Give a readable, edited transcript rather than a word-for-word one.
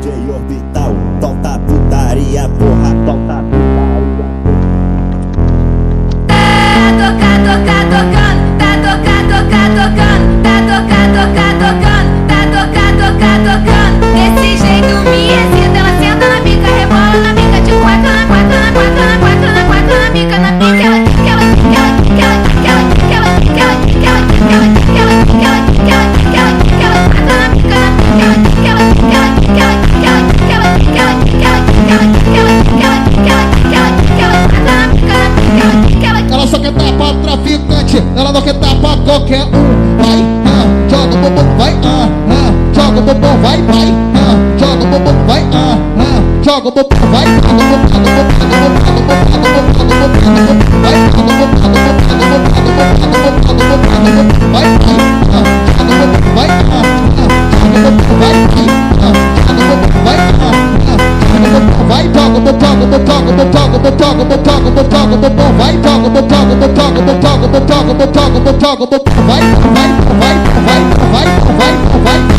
DJ Orbital, solta putaria, porra, solta putaria. Tocando. Desse jeito me excita, ela senta na pica, rebola na pica, de quatro na quatro, na quatro, na quatro, na quatro, na pica, na pica. Ela só quer dar pra traficante, ela não quer dar pra qualquer um. Vai, joga o bumbum, vai, joga o bumbum, vai, joga o bumbum, vai, joga o bumbum, vai, vai,